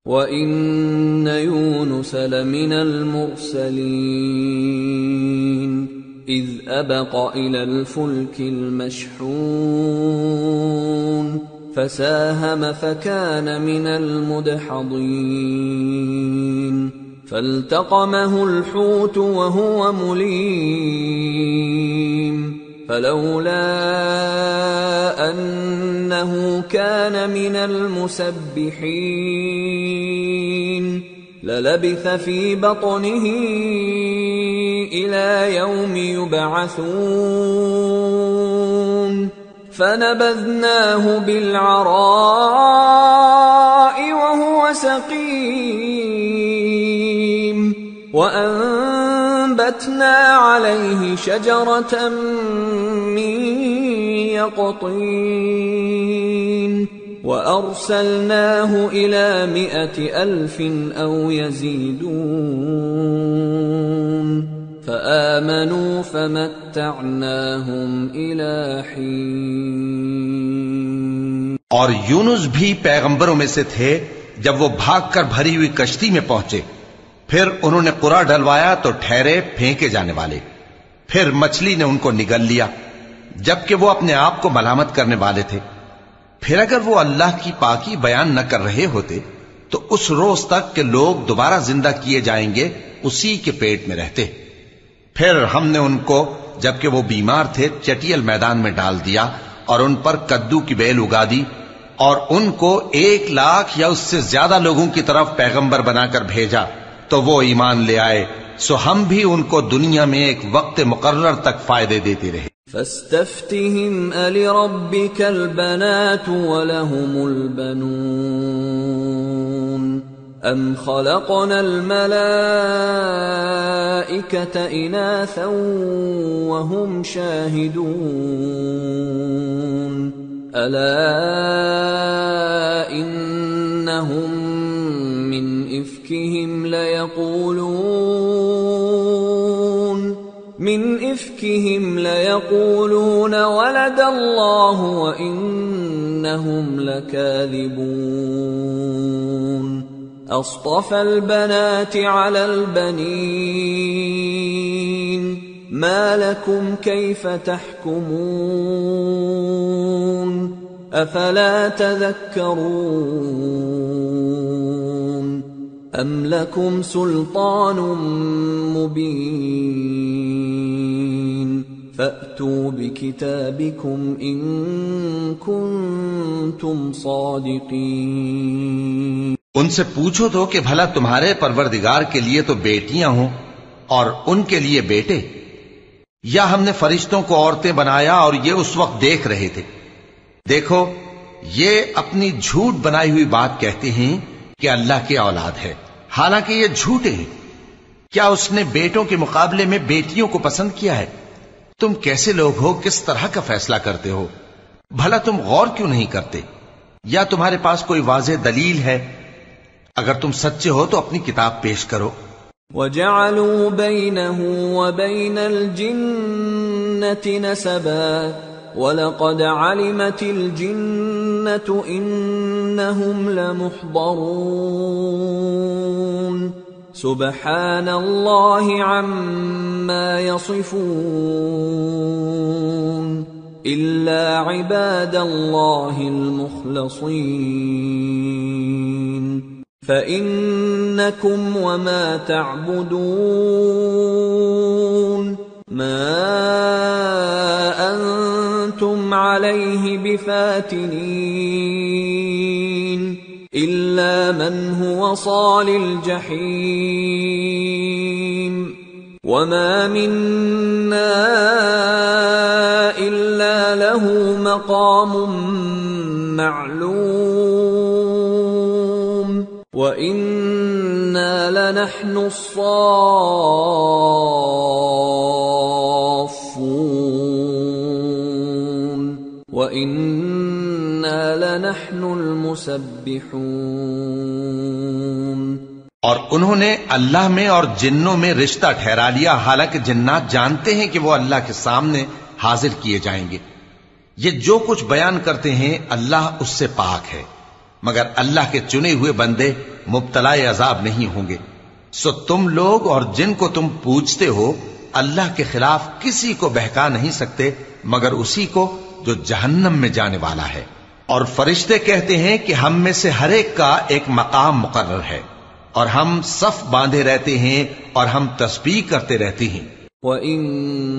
وَإِنَّ يُونُسَ لَمِنَ الْمُرْسَلِينَ إِذْ أَبَقَ إِلَى الْفُلْكِ الْمَشْحُونِ فَسَاهَمَ فَكَانَ مِنَ الْمُدْحَضِينَ فَالْتَقَمَهُ الْحُوتُ وَهُوَ مُلِيمٌ فَلَوْلَا أَنَّهُ كَانَ مِنَ الْمُسَبِّحِينَ لَلَبِثَ فِي بَطْنِهِ إِلَى يَوْمِ يُبْعَثُونَ فَنَبَذْنَاهُ بِالْعَرَاءِ وَهُوَ سَقِيمٌ وَأَنبَتْنَا عَلَيْهِ شَجَرَةً مِّن يَقْطِينٍ وَأَرْسَلْنَاهُ إِلَى 100,000 أَوْ يَزِيدُونَ فآمنوا فمتعناهم إلى حين اور یونس بھی پیغمبروں میں سے تھے جب وہ بھاگ کر بھری ہوئی کشتی میں پہنچے، پھر انہوں نے قرعہ ڈلوایا تو ٹھہرے پھینکے جانے والے، پھر مچھلی نے ان کو نگل لیا جبکہ وہ اپنے آپ کو ملامت کرنے والے تھے۔ پھر اگر وہ اللہ کی پاکی بیان نہ کر رہے ہوتے تو اس روز تک کہ لوگ دوبارہ زندہ کیے جائیں گے اسی کے پیٹ میں رہتے۔ پھر ہم نے ان کو جبکہ وہ بیمار تھے چٹیل میدان میں ڈال دیا اور ان پر کدو کی بیل اگا دی، اور ان کو 1,00,000 یا اس سے زیادہ لوگوں کی طرف پیغمبر بنا کر بھیجا تو وہ ایمان لے آئے، سو ہم بھی ان کو دنیا میں ایک وقت مقرر تک فائدے دیتے رہے۔ فاستفتهم ألربك البنات ولهم البنون أم خلقنا الملائكة إناثا وهم شاهدون ألا إنهم من إفكهم ليقولون ولد الله وإنهم لكاذبون أصطفى البنات على البنين ما لكم كيف تحكمون أفلا تذكرون أم لكم سلطان مبين فأتوا بكتابكم إن كنتم صادقين۔ ان سے پوچھو تو کہ بھلا تمہارے پروردگار کے لیے تو بیٹیاں ہوں اور ان کے لیے بیٹے، یا ہم نے فرشتوں کو عورتیں بنایا اور یہ اس وقت دیکھ رہے تھے؟ دیکھو یہ اپنی جھوٹ بنائی ہوئی بات کہتے ہیں کہ اللہ کی اولاد ہے، حالانکہ یہ جھوٹے ہیں۔ کیا اس نے بیٹوں کے مقابلے میں بیٹیوں کو پسند کیا ہے؟ تم کیسے لوگ ہو، کس طرح کا فیصلہ کرتے ہو؟ بھلا تم غور کیوں نہیں کرتے؟ یا تمہارے پاس کوئی واضح دلیل ہے؟ اگر تم سچے ہو تو اپنی کتاب پیش کرو۔ وَجَعَلُوا بَيْنَهُ وَبَيْنَ الْجِنَّةِ نَسَبًا وَلَقَدْ عَلِمَتِ الْجِنَّةُ إِنَّهُمْ لَمُحْضَرُونَ سُبْحَانَ اللَّهِ عَمَّا يَصِفُونَ إِلَّا عِبَادَ اللَّهِ الْمُخْلَصِينَ فَإِنَّكُمْ وَمَا تَعْبُدُونَ مَا أَنْتُمْ عَلَيْهِ بِفَاتِنِينَ إِلَّا مَنْ هُوَ صَالِ الْجَحِيمِ وَمَا مِنَّا إِلَّا لَهُ مَقَامٌ مَّعْلُومٌ وَإِنَّا لَنَحْنُ الصَّافُّونَ وَإِنَّا لَنَحْنُ الْمُسَبِّحُونَ۔ اور انہوں نے اللہ میں اور جنوں میں رشتہ ٹھہرا لیا، حالانکہ جنات جانتے ہیں کہ وہ اللہ کے سامنے حاضر کیے جائیں گے۔ یہ جو کچھ بیان کرتے ہیں اللہ اس سے پاک ہے، مگر اللہ کے چنے ہوئے بندے مبتلا عذاب نہیں ہوں گے۔ سو تم لوگ اور جن کو تم پوجتے ہو اللہ کے خلاف کسی کو بہکا نہیں سکتے مگر اسی کو جو جہنم میں جانے والا ہے۔ اور فرشتے کہتے ہیں کہ ہم میں سے ہر ایک کا ایک مقام مقرر ہے، اور ہم صف باندھے رہتے ہیں اور ہم تسبیح کرتے رہتے ہیں۔ وَإِن